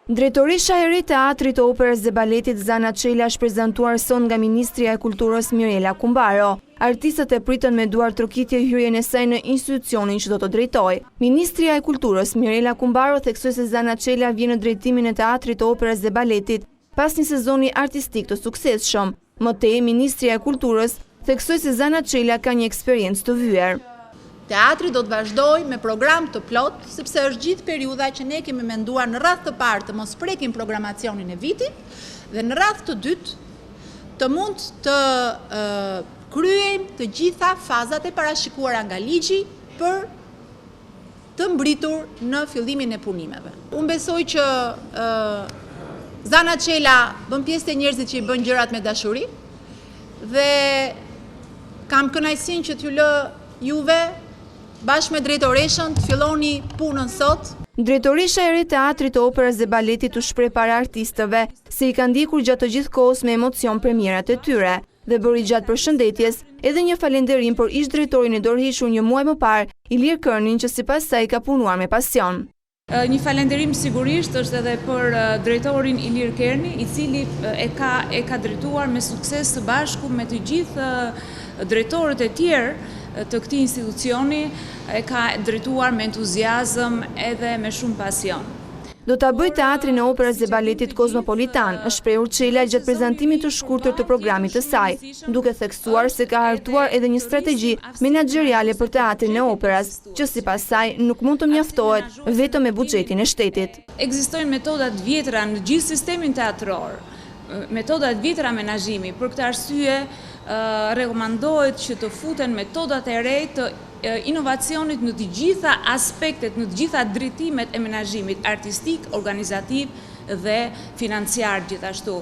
Drejtorisha e re e Teatrit të Operës dhe Baletit Zana Çela është prezantuar son nga Ministria e Kulturës Mirela Kumbaro. Artistët e pritën me duar trokitje hyrjen e saj në institucionin që do të drejtojë. Ministria e Kulturës Mirela Kumbaro theksoi se Zana Çela vjen në drejtimin e Teatrit të Operës dhe Baletit pas një sezoni artistik të suksesshëm. Më tej, Ministria e Kulturës theksoi se Zana Çela ka një eksperiencë të vyer. Teatri do të vazhdoj me program të plot, sepse është gjithë periudha që ne kemi menduar në radhë të parë të mos prekim programacionin e vitit dhe në radhë të dytë të mund të kryejmë të gjitha fazat e parashikuara nga ligji për të mbritur në fillimin e punimeve. Unë besoj që Zana Çela bën pjesë të njerëzit që i bën gjërat me dashuri dhe kam kënaqësinë që t'ju lë juve bashkë me drejtoreshën të filloni punën sot. Drejtorisha e re e Teatrit të Operës dhe Baletit u shpreh para artistëve se i ka ndjekur gjatë të gjithë kohës me emocion premierat e tyre dhe bëri gjatë përshëndetjes edhe një falënderim për ish drejtorin e dorëhequr një muaj më parë, Ilir Kërnin, që sipas saj ka punuar me pasion. Një falënderim sigurisht është edhe për drejtorin Ilir Kerni, i cili e ka drejtuar me sukses së bashku me të gjithë drejtorët e tjerë të këtij institucioni, e ka drejtuar me entuziazëm edhe me shumë pasion. Do ta bëj Teatrin e Operës dhe Baletit Kozmopolitan, është shprehur Çela gjatë prezantimit të shkurtër të programit të saj, duke theksuar se ka hartuar edhe një strategji menaxheriale për Teatrin e Operës, që sipas saj nuk mund të mjaftohet vetëm me buxhetin e shtetit. Ekzistojnë metoda të vjetra në gjithë sistemin teatror, metoda të vjetra menaxhimi. Për këtë arsye rekomandohet që të futen metodat e re të inovacionit në të gjitha aspektet, në të gjitha drejtimet e menaxhimit artistik, organizativ dhe financiar gjithashtu.